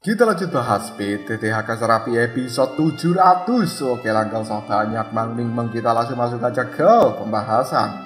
Kita lanjut bahas PTTHK Serapi episode 700. Oke lah, gak usah banyak mangling, kita langsung masuk aja ke pembahasan.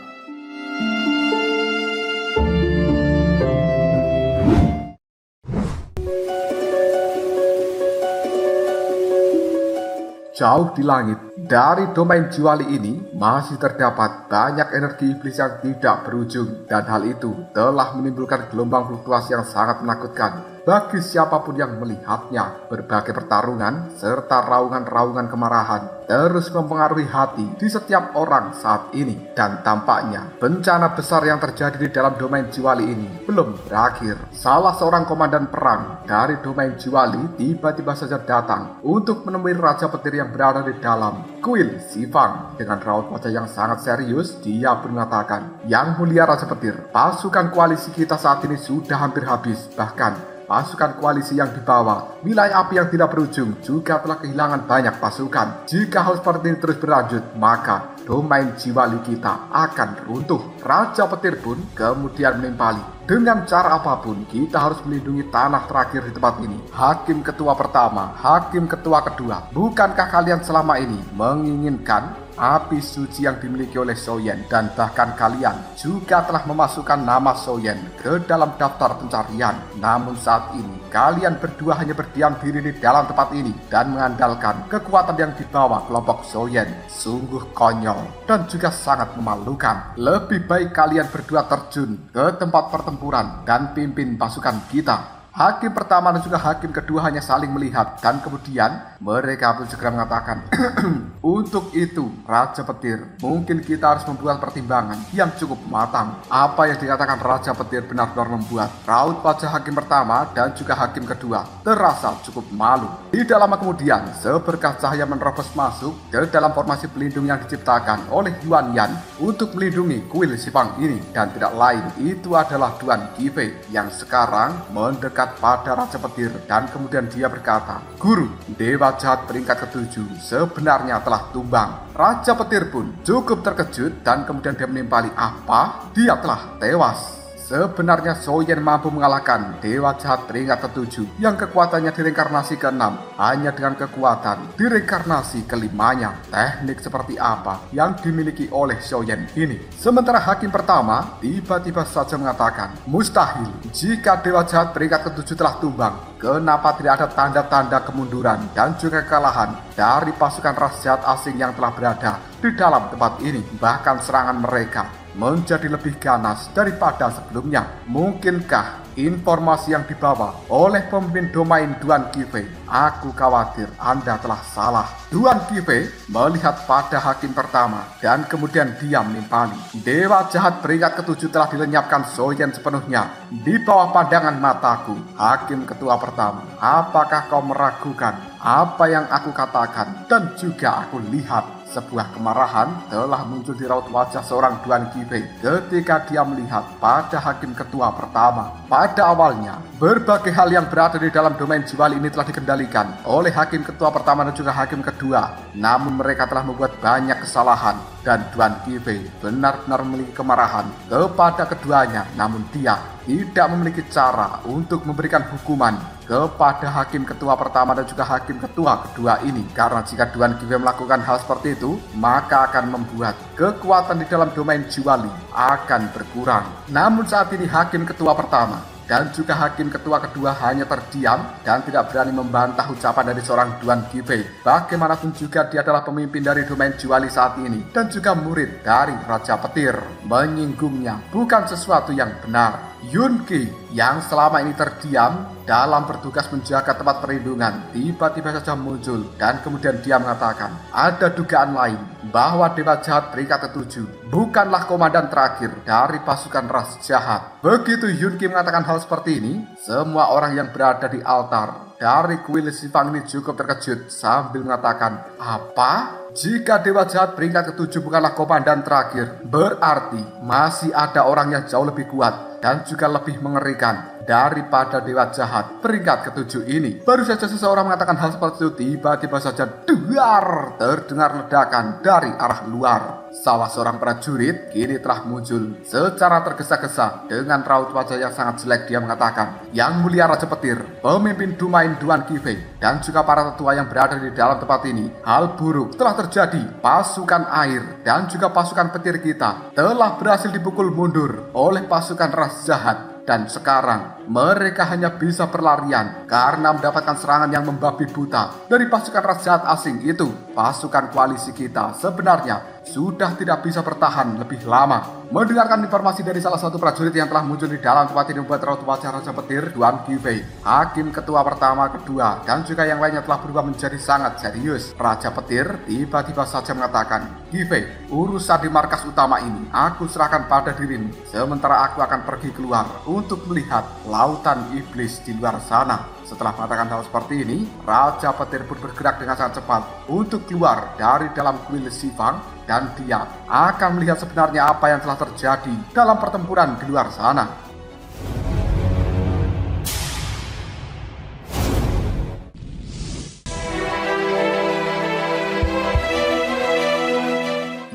Jauh di langit, dari domain Jiwali ini masih terdapat banyak energi iblis yang tidak berujung, dan hal itu telah menimbulkan gelombang fluktuasi yang sangat menakutkan bagi siapapun yang melihatnya. Berbagai pertarungan serta raungan-raungan kemarahan terus mempengaruhi hati di setiap orang saat ini, dan tampaknya bencana besar yang terjadi di dalam domain Jiwali ini belum berakhir. Salah seorang komandan perang dari domain Jiwali tiba-tiba saja datang untuk menemui Raja Petir yang berada di dalam kuil Sifang. Dengan raut wajah yang sangat serius, dia pun mengatakan, "Yang mulia Raja Petir, pasukan koalisi kita saat ini sudah hampir habis. Bahkan pasukan koalisi yang dibawa wilayah api yang tidak berujung juga telah kehilangan banyak pasukan. Jika hal seperti ini terus berlanjut, maka domain Jiwali kita akan runtuh." Raja Petir pun kemudian menimpali, "Dengan cara apapun kita harus melindungi tanah terakhir di tempat ini. Hakim ketua pertama, hakim ketua kedua, bukankah kalian selama ini menginginkan api suci yang dimiliki oleh Soyen, dan bahkan kalian juga telah memasukkan nama Soyen ke dalam daftar pencarian? Namun saat ini kalian berdua hanya berdiam diri di dalam tempat ini dan mengandalkan kekuatan yang dibawa kelompok Soyen. Sungguh konyol dan juga sangat memalukan. Lebih baik kalian berdua terjun ke tempat pertempuran dan pimpin pasukan kita." Hakim pertama dan juga hakim kedua hanya saling melihat, dan kemudian mereka pun segera mengatakan, "Untuk itu, Raja Petir, mungkin kita harus membuat pertimbangan yang cukup matang." Apa yang dikatakan Raja Petir benar-benar membuat raut wajah hakim pertama dan juga hakim kedua terasa cukup malu. Tidak lama kemudian, seberkas cahaya menerobos masuk ke dalam formasi pelindung yang diciptakan oleh Yuan Yan untuk melindungi kuil Sifang ini, dan tidak lain itu adalah Duan Qifei yang sekarang mendekat pada Raja Petir, dan kemudian dia berkata, "Guru, Dewa Jahat peringkat ke-7 sebenarnya telah tumbang." Raja Petir pun cukup terkejut dan kemudian dia menimpali, "Apa? Dia telah tewas?" Sebenarnya Soyen mampu mengalahkan Dewa Jahat peringkat ke-7 yang kekuatannya di reinkarnasi ke-6 hanya dengan kekuatan di reinkarnasi ke-5-nya. Teknik seperti apa yang dimiliki oleh Soyen ini? Sementara hakim pertama tiba-tiba saja mengatakan, "Mustahil. Jika Dewa Jahat peringkat ke-7 telah tumbang, kenapa tidak ada tanda-tanda kemunduran dan juga kekalahan dari pasukan ras jahat asing yang telah berada di dalam tempat ini? Bahkan serangan mereka menjadi lebih ganas daripada sebelumnya. Mungkinkah informasi yang dibawa oleh pemimpin domain Duan Qifei? Aku khawatir Anda telah salah." Duan Qifei melihat pada hakim pertama dan kemudian dia menimpali, "Dewa Jahat peringkat ke-7 telah dilenyapkan Soyen sepenuhnya di bawah pandangan mataku." Hakim ketua pertama, "Apakah kau meragukan apa yang aku katakan?" Dan juga aku lihat sebuah kemarahan telah muncul di raut wajah seorang Duan Qifei ketika dia melihat pada hakim ketua pertama. Pada awalnya, berbagai hal yang berada di dalam domain Jiwali ini telah dikendalikan oleh hakim ketua pertama dan juga hakim kedua. Namun mereka telah membuat banyak kesalahan, dan Duan Qifei benar-benar memiliki kemarahan kepada keduanya. Namun dia tidak memiliki cara untuk memberikan hukuman kepada hakim ketua pertama dan juga hakim ketua kedua ini, karena jika Duan Qifei melakukan hal seperti itu, maka akan membuat kekuatan di dalam domain Jiwali akan berkurang. Namun saat ini hakim ketua pertama dan juga hakim ketua kedua hanya terdiam dan tidak berani membantah ucapan dari seorang Duan Qifei. Bagaimanapun juga dia adalah pemimpin dari domain Jiwali saat ini dan juga murid dari Raja Petir. Menyinggungnya bukan sesuatu yang benar. Yun Qi yang selama ini terdiam dalam bertugas menjaga tempat perlindungan tiba-tiba saja muncul, dan kemudian dia mengatakan ada dugaan lain bahwa Dewa Jahat peringkat ke-7 bukanlah komandan terakhir dari pasukan ras jahat. Begitu Yun Qi mengatakan hal seperti ini, semua orang yang berada di altar dari kuil Sifang ini cukup terkejut sambil mengatakan, "Apa? Jika Dewa Jahat peringkat ke-7 bukanlah komandan terakhir, berarti masih ada orang yang jauh lebih kuat dan juga lebih mengerikan daripada dewa jahat peringkat ketujuh ini. Baru saja seseorang mengatakan hal seperti itu, tiba-tiba saja duar terdengar ledakan dari arah luar. Salah seorang prajurit kini telah muncul secara tergesa-gesa dengan raut wajah yang sangat jelek. Dia mengatakan, "Yang mulia Raja Petir, pemimpin Dumain Duan Qifei, dan juga para tetua yang berada di dalam tempat ini, hal buruk telah terjadi. Pasukan air dan juga pasukan petir kita telah berhasil dipukul mundur oleh pasukan ras jahat. Dan sekarang mereka hanya bisa berlarian karena mendapatkan serangan yang membabi buta dari pasukan ras jahat asing itu. Pasukan koalisi kita sebenarnya sudah tidak bisa bertahan lebih lama." Mendengarkan informasi dari salah satu prajurit yang telah muncul di dalam tempat ini membuat raut wajah Raja Petir Duan Qifei, hakim ketua pertama, kedua, dan juga yang lainnya telah berubah menjadi sangat serius. Raja Petir tiba-tiba saja mengatakan, "Qifei, urusan di markas utama ini aku serahkan pada dirimu, sementara aku akan pergi keluar untuk melihat lautan iblis di luar sana." Setelah mengatakan hal seperti ini, Raja Petir pun bergerak dengan sangat cepat untuk keluar dari dalam kuil Shifang, dan dia akan melihat sebenarnya apa yang telah terjadi dalam pertempuran di luar sana.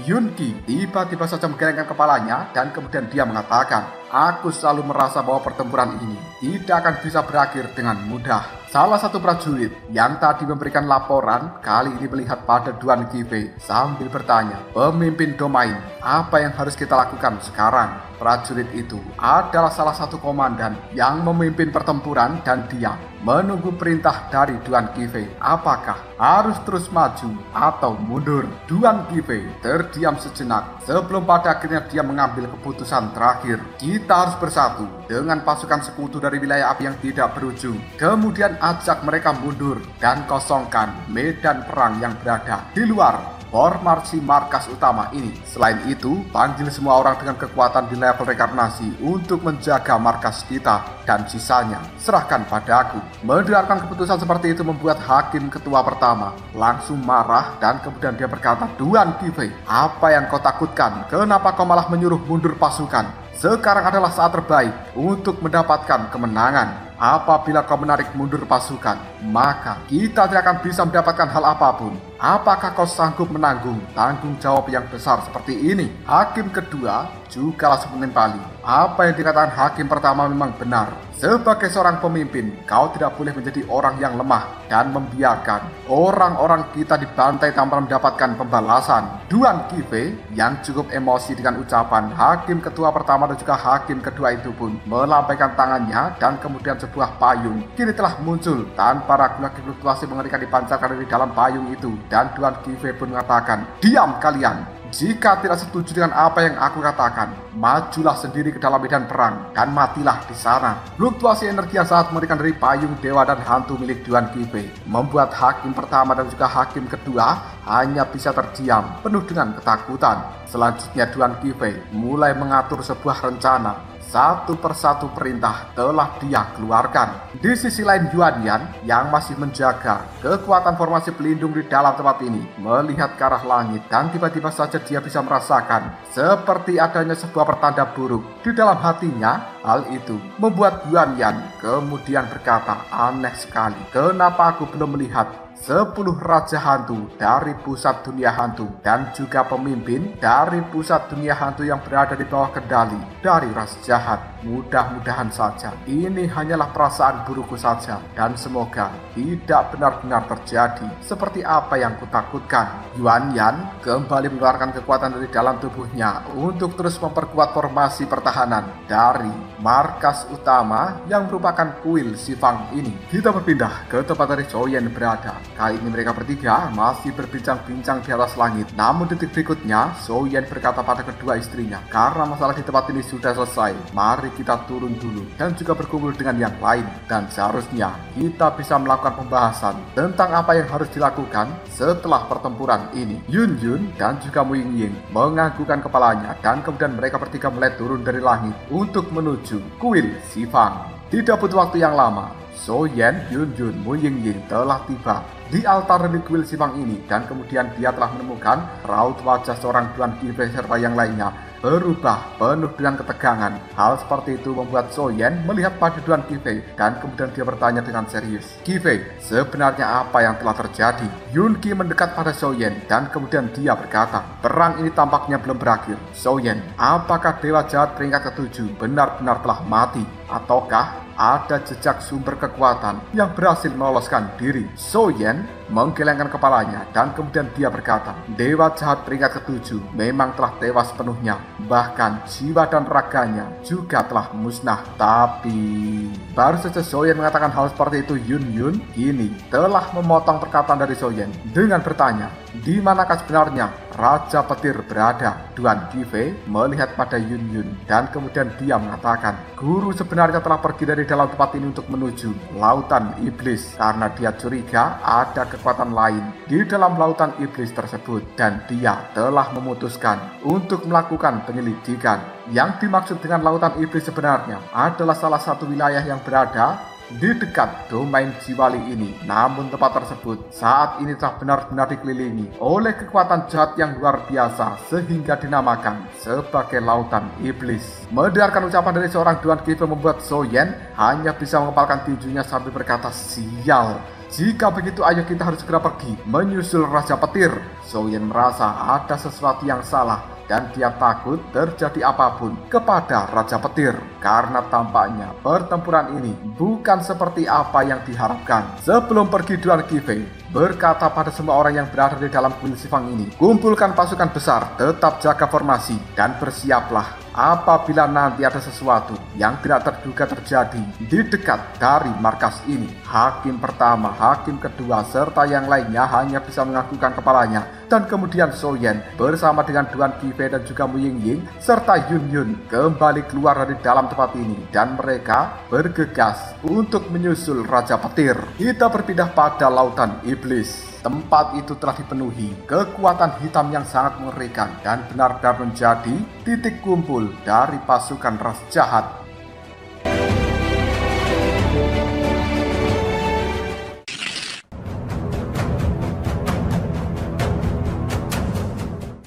Yun Qi tiba-tiba saja menggelengkan kepalanya dan kemudian dia mengatakan, "Aku selalu merasa bahwa pertempuran ini tidak akan bisa berakhir dengan mudah." Salah satu prajurit yang tadi memberikan laporan kali ini melihat pada Duan Qifei sambil bertanya, "Pemimpin Domain, apa yang harus kita lakukan sekarang?" Prajurit itu adalah salah satu komandan yang memimpin pertempuran dan dia menunggu perintah dari Duan Qifei. Apakah harus terus maju atau mundur? Duan Qifei terdiam sejenak sebelum pada akhirnya dia mengambil keputusan terakhir. "Kita harus bersatu dengan pasukan sekutu dari wilayah api yang tidak berujung. Kemudian ajak mereka mundur dan kosongkan medan perang yang berada di luar formasi markas utama ini. Selain itu, panggil semua orang dengan kekuatan di level rekarnasi untuk menjaga markas kita, dan sisanya serahkan padaku." Mendengarkan keputusan seperti itu membuat hakim ketua pertama langsung marah dan kemudian dia berkata, "Duan Qifei, apa yang kau takutkan? Kenapa kau malah menyuruh mundur pasukan? Sekarang adalah saat terbaik untuk mendapatkan kemenangan. Apabila kau menarik mundur pasukan, maka kita tidak akan bisa mendapatkan hal apapun. Apakah kau sanggup menanggung tanggung jawab yang besar seperti ini?" Hakim kedua juga langsung menimpali, apa yang dikatakan hakim pertama memang benar. Sebagai seorang pemimpin, kau tidak boleh menjadi orang yang lemah dan membiarkan orang-orang kita dibantai tanpa mendapatkan pembalasan. Duan Qifei yang cukup emosi dengan ucapan hakim ketua pertama dan juga hakim kedua itu pun melambaikan tangannya dan kemudian sebuah payung kini telah muncul tanpa ragu lagi. Fluktuasi mengerikan dipancarkan dari dalam payung itu, dan Duan Qifei pun mengatakan, "Diam kalian! Jika tidak setuju dengan apa yang aku katakan, majulah sendiri ke dalam medan perang dan matilah di sana." Fluktuasi energi yang sangat mengerikan dari payung dewa dan hantu milik Duan Qifei membuat hakim pertama dan juga hakim kedua hanya bisa terdiam penuh dengan ketakutan. Selanjutnya Duan Qifei mulai mengatur sebuah rencana. Satu persatu perintah telah dia keluarkan. Di sisi lain, Yuan Yan yang masih menjaga kekuatan formasi pelindung di dalam tempat ini melihat ke arah langit, dan tiba-tiba saja dia bisa merasakan seperti adanya sebuah pertanda buruk di dalam hatinya. Hal itu membuat Yuan Yan kemudian berkata, "Aneh sekali, kenapa aku belum melihat 10 raja hantu dari pusat dunia hantu dan juga pemimpin dari pusat dunia hantu yang berada di bawah kendali dari ras jahat." Mudah-mudahan saja ini hanyalah perasaan burukku saja, dan semoga tidak benar-benar terjadi seperti apa yang kutakutkan. Yuan Yan kembali mengeluarkan kekuatan dari dalam tubuhnya untuk terus memperkuat formasi pertahanan dari markas utama yang merupakan kuil Shifang ini. Kita berpindah ke tempat dari Zhou Yan berada. Kali ini mereka bertiga masih berbincang-bincang di atas langit. Namun detik berikutnya, Zhou Yan berkata pada kedua istrinya, "Karena masalah di tempat ini sudah selesai, mari kita turun dulu dan juga berkumpul dengan yang lain. Dan seharusnya kita bisa melakukan pembahasan tentang apa yang harus dilakukan setelah pertempuran ini." Yun Yun dan juga Mu Ying Ying menganggukkan kepalanya, dan kemudian mereka bertiga mulai turun dari langit untuk menuju kuil Shifang. Tidak butuh waktu yang lama, Zhou Yan, Yun Yun, Mu Ying Ying telah tiba di altar dari kuil Shifang ini, dan kemudian dia telah menemukan raut wajah seorang Duan Qifei serta yang lainnya berubah penuh dengan ketegangan. Hal seperti itu membuat Soyen melihat pada Duan Qifei dan kemudian dia bertanya dengan serius, "Qifei, sebenarnya apa yang telah terjadi?" Yun Qi mendekat pada Soyen dan kemudian dia berkata, "Perang ini tampaknya belum berakhir. Soyen, apakah Dewa Jahat peringkat ke-7 benar-benar telah mati? Ataukah ada jejak sumber kekuatan yang berhasil meloloskan diri?" Soyen menggelengkan kepalanya dan kemudian dia berkata, "Dewa Jahat peringkat ke-7 memang telah tewas sepenuhnya. Bahkan jiwa dan raganya juga telah musnah." Tapi baru saja Soyen mengatakan hal seperti itu, Yun kini telah memotong perkataan dari Soyen dengan bertanya, "Di manakah sebenarnya Raja Petir berada?" Duan Qifei melihat pada Yun dan kemudian dia mengatakan, "Guru sebenarnya telah pergi dari dalam tempat ini untuk menuju Lautan Iblis karena dia curiga ada kekuatan lain di dalam Lautan Iblis tersebut dan dia telah memutuskan untuk melakukan penyelidikan. Yang dimaksud dengan Lautan Iblis sebenarnya adalah salah satu wilayah yang berada di dekat domain Jiwali ini. Namun tempat tersebut saat ini telah benar-benar dikelilingi oleh kekuatan jahat yang luar biasa sehingga dinamakan sebagai Lautan Iblis." Mendengarkan ucapan dari seorang Duan Qifei membuat Soyen hanya bisa mengepalkan tinjunya sambil berkata, "Sial. Jika begitu, ayo kita harus segera pergi menyusul Raja Petir." Soyen merasa ada sesuatu yang salah dan dia takut terjadi apapun kepada Raja Petir karena tampaknya pertempuran ini bukan seperti apa yang diharapkan. Sebelum pergi, Duan Qifei berkata pada semua orang yang berada di dalam kuil Sifang ini, "Kumpulkan pasukan besar, tetap jaga formasi dan bersiaplah apabila nanti ada sesuatu yang tidak terduga terjadi di dekat dari markas ini." Hakim pertama, hakim kedua, serta yang lainnya hanya bisa menganggukkan kepalanya. Dan kemudian Soyen bersama dengan Duan Qifei dan juga Mu Yingying serta Yun kembali keluar dari dalam tempat ini dan mereka bergegas untuk menyusul Raja Petir. Kita berpindah pada Lautan Iblis. Tempat itu telah dipenuhi kekuatan hitam yang sangat mengerikan dan benar-benar menjadi titik kumpul dari pasukan ras jahat.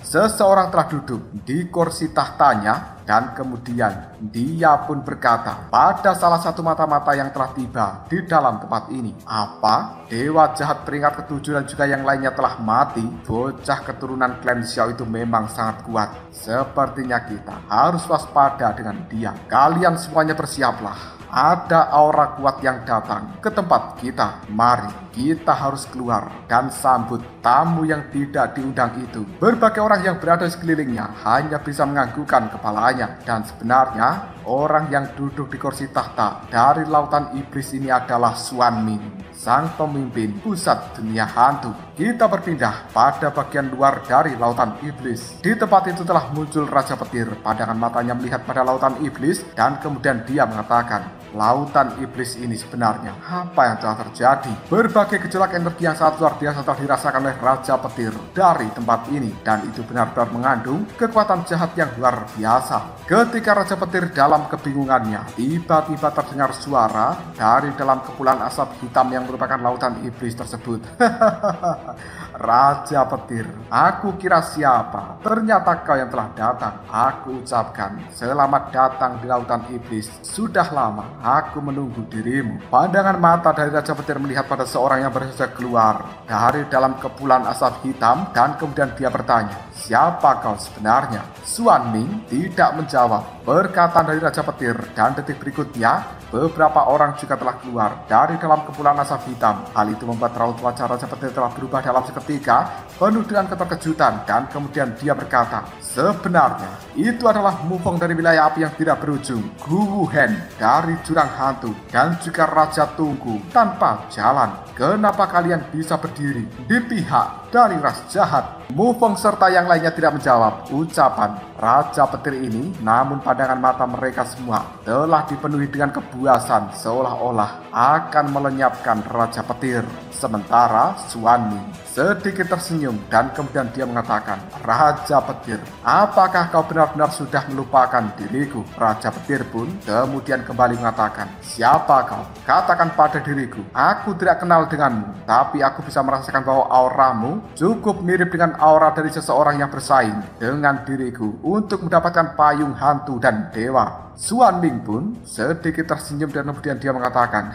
Seseorang telah duduk di kursi tahtanya dan kemudian dia pun berkata pada salah satu mata-mata yang telah tiba di dalam tempat ini, "Apa? Dewa Jahat peringkat ke-7 dan juga yang lainnya telah mati? Bocah keturunan klan Xiao itu memang sangat kuat. Sepertinya kita harus waspada dengan dia. Kalian semuanya bersiaplah. Ada aura kuat yang datang ke tempat kita. Mari, kita harus keluar dan sambut tamu yang tidak diundang itu." Berbagai orang yang berada di sekelilingnya hanya bisa menganggukkan kepalanya. Dan sebenarnya orang yang duduk di kursi tahta dari Lautan Iblis ini adalah Xuan Ming, sang pemimpin pusat dunia hantu. Kita berpindah pada bagian luar dari Lautan Iblis. Di tempat itu telah muncul Raja Petir. Pandangan matanya melihat pada Lautan Iblis dan kemudian dia mengatakan, "Lautan Iblis ini sebenarnya apa yang telah terjadi?" Berbagai gejolak energi yang sangat luar biasa telah dirasakan oleh Raja Petir dari tempat ini dan itu benar-benar mengandung kekuatan jahat yang luar biasa. Ketika Raja Petir dalam kebingungannya, tiba-tiba terdengar suara dari dalam kepulan asap hitam yang merupakan Lautan Iblis tersebut. "Raja Petir, aku kira siapa? Ternyata kau yang telah datang." Aku ucapkan, "Selamat datang di Lautan Iblis. Sudah lama aku menunggu dirimu." Pandangan mata dari Raja Petir melihat pada seorang yang baru saja keluar dari dalam kepulan asap hitam dan kemudian dia bertanya, "Siapa kau sebenarnya?" Xuan Ming tidak menjawab perkataan dari Raja Petir dan detik berikutnya beberapa orang juga telah keluar dari dalam kepulan asap hitam. Hal itu membuat raut wajah Raja Petir telah berubah dalam seketika penuh dengan keterkejutan dan kemudian dia berkata, "Sebenarnya itu adalah Mufeng dari wilayah api yang tidak berujung, Gu Wuhen dari jurang hantu dan juga Raja Tungku tanpa jalan. Kenapa kalian bisa berdiri di pihak dari ras jahat?" Mufeng serta yang lainnya tidak menjawab ucapan Raja Petir ini, namun pandangan mata mereka semua telah dipenuhi dengan kepuasan seolah-olah akan melenyapkan Raja Petir. Sementara Xuan Ming sedikit tersenyum dan kemudian dia mengatakan, "Raja Petir, apakah kau benar-benar sudah melupakan diriku?" Raja Petir pun kemudian kembali mengatakan, "Siapa kau? Katakan pada diriku. Aku tidak kenal denganmu, tapi aku bisa merasakan bahwa auramu cukup mirip dengan aura dari seseorang yang bersaing dengan diriku untuk mendapatkan payung hantu dan dewa." Xuan Ming pun sedikit tersenyum dan kemudian dia mengatakan,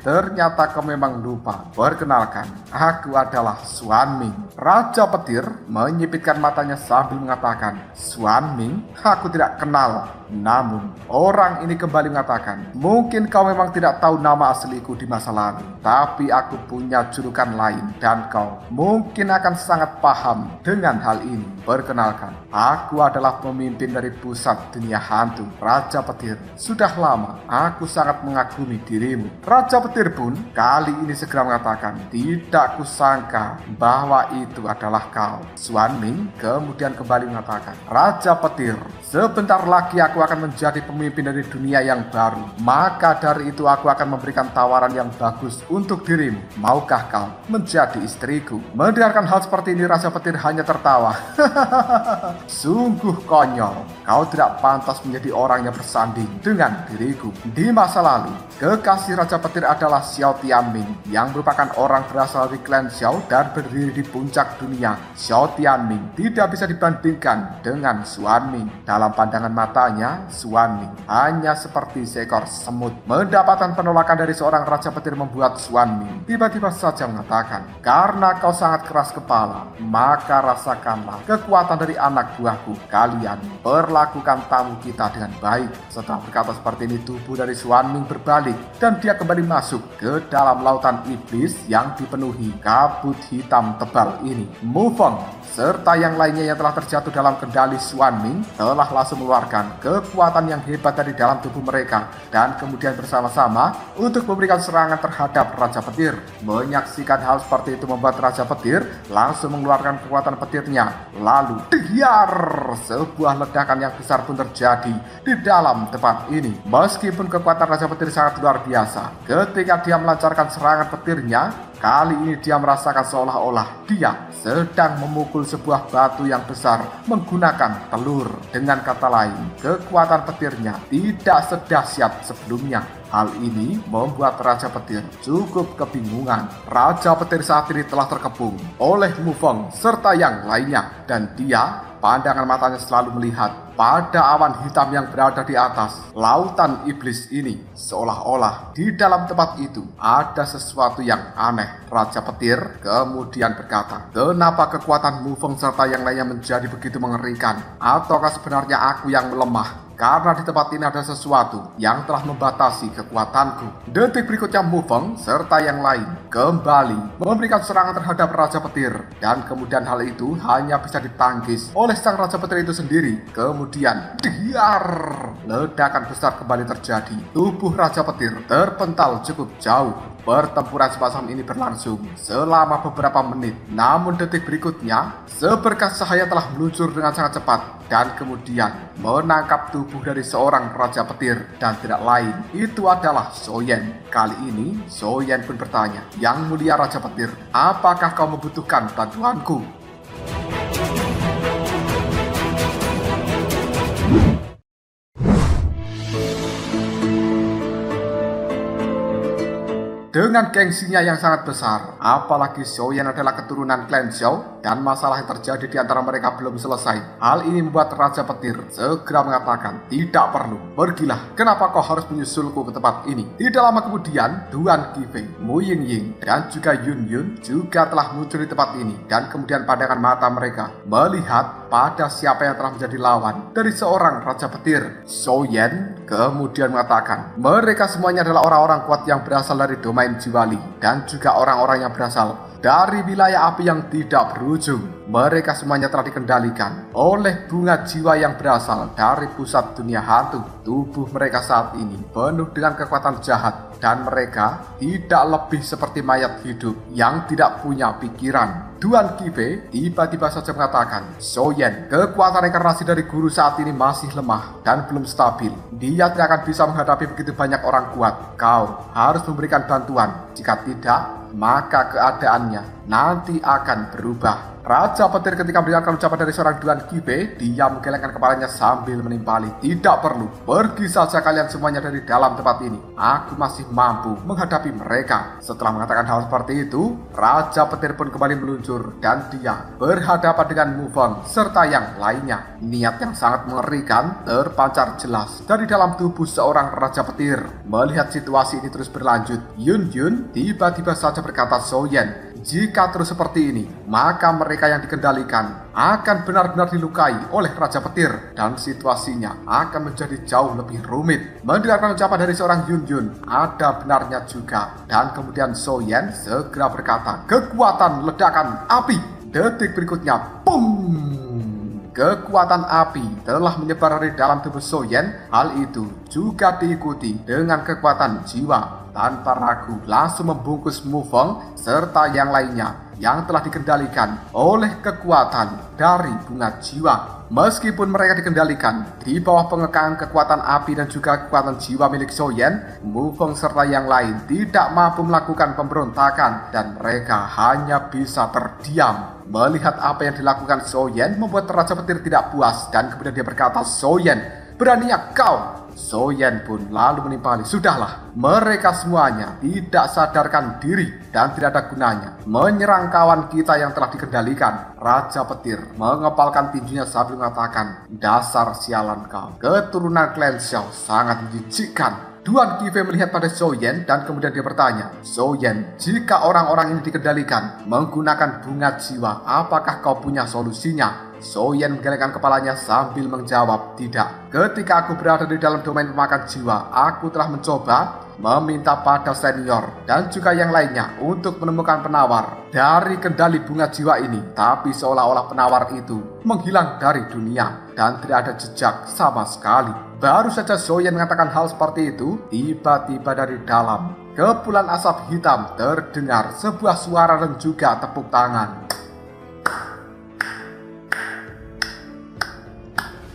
"Ternyata kau memang lupa. Perkenalkan, aku adalah Xuan Ming." Raja Petir menyipitkan matanya sambil mengatakan, "Xuan Ming, aku tidak kenal." Namun, orang ini kembali mengatakan, "Mungkin kau memang tidak tahu nama asliku di masa lalu, tapi aku punya julukan lain dan kau mungkin akan sangat paham dengan hal ini. Perkenalkan, aku adalah pemimpin dari pusat dunia hantu, Raja Petir. Sudah lama aku sangat mengagumi dirimu." Raja Petir pun kali ini segera mengatakan, "Tidak kusangka bahwa itu adalah kau." Xuan Ming kemudian kembali mengatakan, "Raja Petir, sebentar lagi aku akan menjadi pemimpin dari dunia yang baru. Maka dari itu aku akan memberikan tawaran yang bagus untuk dirimu. Maukah kau menjadi istriku?" Mendengarkan hal seperti ini, Raja Petir hanya tertawa. "Sungguh konyol. Kau tidak pantas menjadi orang yang bersanding dengan diriku. Di masa lalu, kekasih Raja Petir adalah Xiao Tianming yang merupakan orang berasal dari klan Xiao dan berdiri di puncak dunia. Xiao Tianming tidak bisa dibandingkan dengan Xuan Ming. Dalam pandangan matanya, Xuan Ming hanya seperti seekor semut." Mendapatkan penolakan dari seorang Raja Petir membuat Xuan Ming tiba-tiba saja mengatakan, "Karena kau sangat keras kepala, maka rasakanlah kekuatan dari anak buahku. Kalian perlakukan tamu kita dengan baik." Setelah berkata seperti ini, tubuh dari Xuan Ming berbalik dan dia kembali masuk ke dalam lautan iblis yang dipenuhi kabut hitam tebal ini. Mufeng serta yang lainnya yang telah terjatuh dalam kendali Xuan Ming telah langsung mengeluarkan kekuatan yang hebat dari dalam tubuh mereka dan kemudian bersama-sama untuk memberikan serangan terhadap Raja Petir. Menyaksikan hal seperti itu membuat Raja Petir langsung mengeluarkan kekuatan petirnya. Lalu diar, sebuah ledakan yang besar pun terjadi di dalam tempat ini. Meskipun kekuatan Raja Petir sangat luar biasa, ketika dia melancarkan serangan petirnya, kali ini dia merasakan seolah-olah dia sedang memukul sebuah batu yang besar menggunakan telur. Dengan kata lain, kekuatan petirnya tidak sedahsyat sebelumnya. Hal ini membuat Raja Petir cukup kebingungan. Raja Petir saat ini telah terkepung oleh Mufeng serta yang lainnya, dan dia pandangan matanya selalu melihat pada awan hitam yang berada di atas lautan iblis ini. Seolah-olah di dalam tempat itu ada sesuatu yang aneh. Raja Petir kemudian berkata, "Kenapa kekuatan Mufeng serta yang lainnya menjadi begitu mengerikan? Ataukah sebenarnya aku yang melemah? Karena di tempat ini ada sesuatu yang telah membatasi kekuatanku." Detik berikutnya Mufeng serta yang lain kembali memberikan serangan terhadap Raja Petir, dan kemudian hal itu hanya bisa ditangkis oleh sang Raja Petir itu sendiri. Kemudian diar, ledakan besar kembali terjadi. Tubuh Raja Petir terpental cukup jauh. Pertempuran semacam ini berlangsung selama beberapa menit. Namun detik berikutnya, seberkas cahaya telah meluncur dengan sangat cepat dan kemudian menangkap tubuh dari seorang Raja Petir, dan tidak lain itu adalah Soyen. Kali ini Soyen pun bertanya, "Yang mulia Raja Petir, apakah kau membutuhkan bantuanku?" Dengan gengsinya yang sangat besar, apalagi Xiaoyan adalah keturunan klan Xiao dan masalah yang terjadi di antara mereka belum selesai. Hal ini membuat Raja Petir segera mengatakan, "Tidak perlu, pergilah. Kenapa kau harus menyusulku ke tempat ini?" Tidak lama kemudian, Duan Qifei, Mu Yingying, dan juga Yun Yun juga telah muncul di tempat ini, dan kemudian pandangan mata mereka melihat pada siapa yang telah menjadi lawan dari seorang Raja Petir. Xiaoyan kemudian mengatakan, mereka semuanya adalah orang-orang kuat yang berasal dari domain Jiwali dan juga orang-orang yang berasal dari wilayah api yang tidak berujung. mereka semuanya telah dikendalikan oleh bunga jiwa yang berasal dari pusat dunia hantu. Tubuh mereka saat ini penuh dengan kekuatan jahat dan mereka tidak lebih seperti mayat hidup yang tidak punya pikiran. Tuan Kive tiba-tiba saja mengatakan, Soyen, kekuatan reinkarnasi dari guru saat ini masih lemah dan belum stabil. Dia tidak akan bisa menghadapi begitu banyak orang kuat. Kau harus memberikan bantuan. Jika tidak, maka keadaannya nanti akan berubah. Raja Petir ketika mendengarkan ucapan dari seorang Tuan Kive, dia menggelengkan kepalanya sambil menimpali. Tidak perlu, pergi saja kalian semuanya dari dalam tempat ini. Aku masih mampu menghadapi mereka. Setelah mengatakan hal seperti itu, Raja Petir pun kembali meluncur dan dia berhadapan dengan Mufeng serta yang lainnya. Niat yang sangat mengerikan terpancar jelas dari dalam tubuh seorang Raja Petir. Melihat situasi ini terus berlanjut, Yun Yun tiba-tiba saja berkata, Soyen, jika terus seperti ini, maka mereka yang dikendalikan akan benar-benar dilukai oleh Raja Petir dan situasinya akan menjadi jauh lebih rumit. Mendengarkan ucapan dari seorang Yun Yun, ada benarnya juga. Dan kemudian Soyen segera berkata, kekuatan ledakan api. Detik berikutnya, boom! Kekuatan api telah menyebar dari dalam tubuh Soyen. Hal itu juga diikuti dengan kekuatan jiwa. Tanpa ragu langsung membungkus Mufeng serta yang lainnya yang telah dikendalikan oleh kekuatan dari bunga jiwa. Meskipun mereka dikendalikan di bawah pengekangan kekuatan api dan juga kekuatan jiwa milik Soyen, Mufeng serta yang lain tidak mampu melakukan pemberontakan dan mereka hanya bisa terdiam. Melihat apa yang dilakukan Soyen membuat Raja Petir tidak puas dan kemudian dia berkata, Soyen, beraninya kau? Soyen pun lalu menimpali, sudahlah, mereka semuanya tidak sadarkan diri dan tidak ada gunanya menyerang kawan kita yang telah dikendalikan. Raja Petir mengepalkan tinjunya sambil mengatakan, dasar sialan kau, keturunan klan Xiao sangat menjijikkan. Tuan Kive melihat pada Soyen dan kemudian dia bertanya, Soyen, jika orang-orang ini dikendalikan menggunakan bunga jiwa, apakah kau punya solusinya? Soyen menggelengkan kepalanya sambil menjawab, tidak. Ketika aku berada di dalam domain pemakan jiwa, aku telah mencoba meminta pada senior dan juga yang lainnya untuk menemukan penawar dari kendali bunga jiwa ini. Tapi seolah-olah penawar itu menghilang dari dunia dan tidak ada jejak sama sekali. Baru saja Soyen mengatakan hal seperti itu, tiba-tiba dari dalam kepulan asap hitam terdengar sebuah suara dan juga tepuk tangan.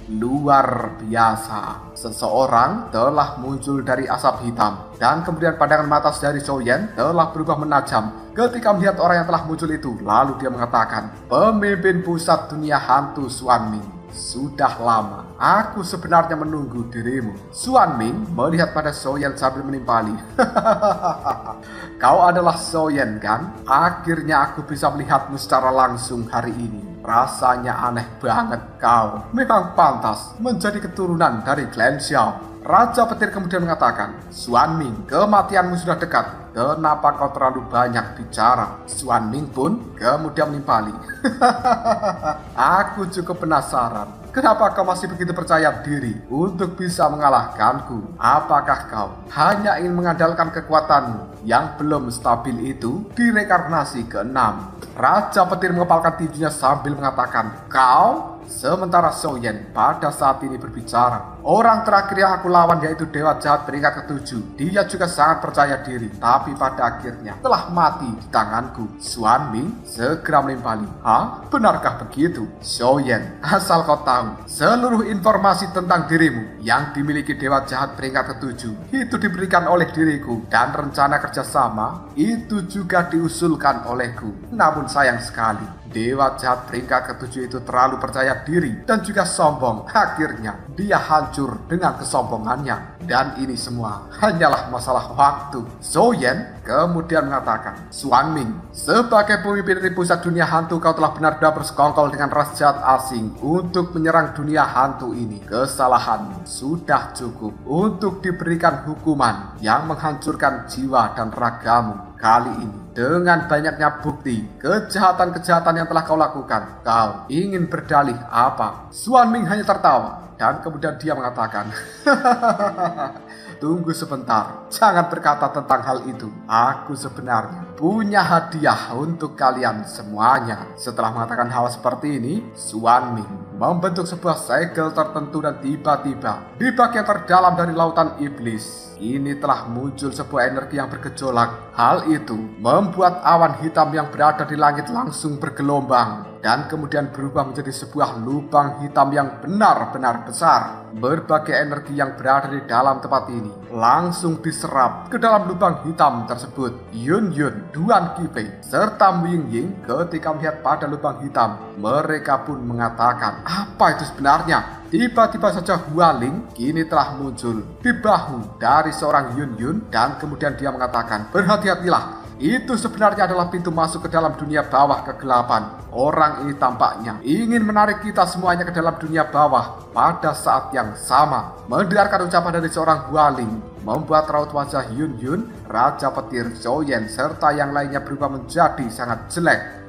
Luar biasa, seseorang telah muncul dari asap hitam dan kemudian pandangan mata dari Soyen telah berubah menajam ketika melihat orang yang telah muncul itu. Lalu dia mengatakan, pemimpin pusat dunia hantu Xuanming, sudah lama aku sebenarnya menunggu dirimu. Xuanming melihat pada Soyen sambil menimpali, kau adalah Soyen kan? Akhirnya aku bisa melihatmu secara langsung hari ini. Rasanya aneh banget kau. Memang pantas menjadi keturunan dari klan Xiao. Raja Petir kemudian mengatakan, Xuanming, kematianmu sudah dekat. Kenapa kau terlalu banyak bicara? Xuanming pun kemudian menimpali. Aku cukup penasaran. Kenapa kau masih begitu percaya diri untuk bisa mengalahkanku? Apakah kau hanya ingin mengandalkan kekuatanmu yang belum stabil itu di reinkarnasi ke-6? Raja Petir mengepalkan tinjunya sambil mengatakan, kau? Sementara Soyen pada saat ini berbicara, orang terakhir yang aku lawan yaitu Dewa Jahat peringkat ke-7. Dia juga sangat percaya diri, tapi pada akhirnya telah mati di tanganku. Xuanming segera menimpali, hah? Benarkah begitu? Soyen, asal kau tahu, seluruh informasi tentang dirimu yang dimiliki Dewa Jahat peringkat ke-7 itu diberikan oleh diriku, dan rencana kerjasama itu juga diusulkan olehku. Namun sayang sekali, Dewa Jahat peringkat ke-7 itu terlalu percaya diri dan juga sombong. Akhirnya dia hancur dengan kesombongannya. Dan ini semua hanyalah masalah waktu. Soyen kemudian mengatakan, Xuanming, sebagai pemimpin dari pusat dunia hantu, kau telah benar-benar bersekongkol dengan ras jahat asing untuk menyerang dunia hantu ini. Kesalahanmu sudah cukup untuk diberikan hukuman yang menghancurkan jiwa dan ragamu. Kali ini dengan banyaknya bukti kejahatan-kejahatan yang telah kau lakukan, kau ingin berdalih apa? Xuanming hanya tertawa dan kemudian dia mengatakan, tunggu sebentar. Jangan berkata tentang hal itu. Aku sebenarnya punya hadiah untuk kalian semuanya. Setelah mengatakan hal seperti ini, Xuan Ming membentuk sebuah segel tertentu dan tiba-tiba di bagian terdalam dari lautan iblis ini telah muncul sebuah energi yang bergejolak. Hal itu membuat awan hitam yang berada di langit langsung bergelombang dan kemudian berubah menjadi sebuah lubang hitam yang benar-benar besar. Berbagai energi yang berada di dalam tempat ini langsung diserap ke dalam lubang hitam tersebut. Yun Yun, Duan Qifei, serta Mu Ying ketika melihat pada lubang hitam, mereka pun mengatakan, apa itu sebenarnya? Tiba-tiba saja Hua Ling kini telah muncul di bahu dari seorang Yun Yun dan kemudian dia mengatakan, berhati-hatilah. Itu sebenarnya adalah pintu masuk ke dalam dunia bawah kegelapan. Orang ini tampaknya ingin menarik kita semuanya ke dalam dunia bawah pada saat yang sama. Mendengarkan ucapan dari seorang Hualing membuat raut wajah Yun Yun, Raja Petir, Zhou Yan, serta yang lainnya berubah menjadi sangat jelek.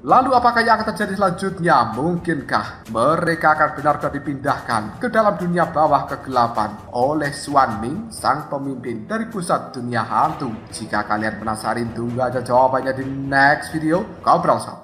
Lalu apakah yang akan terjadi selanjutnya? Mungkinkah mereka akan benar-benar dipindahkan ke dalam dunia bawah kegelapan oleh Xuan Ming, sang pemimpin dari pusat dunia hantu? Jika kalian penasaran, tunggu aja jawabannya di next video. Ngobrol Sob.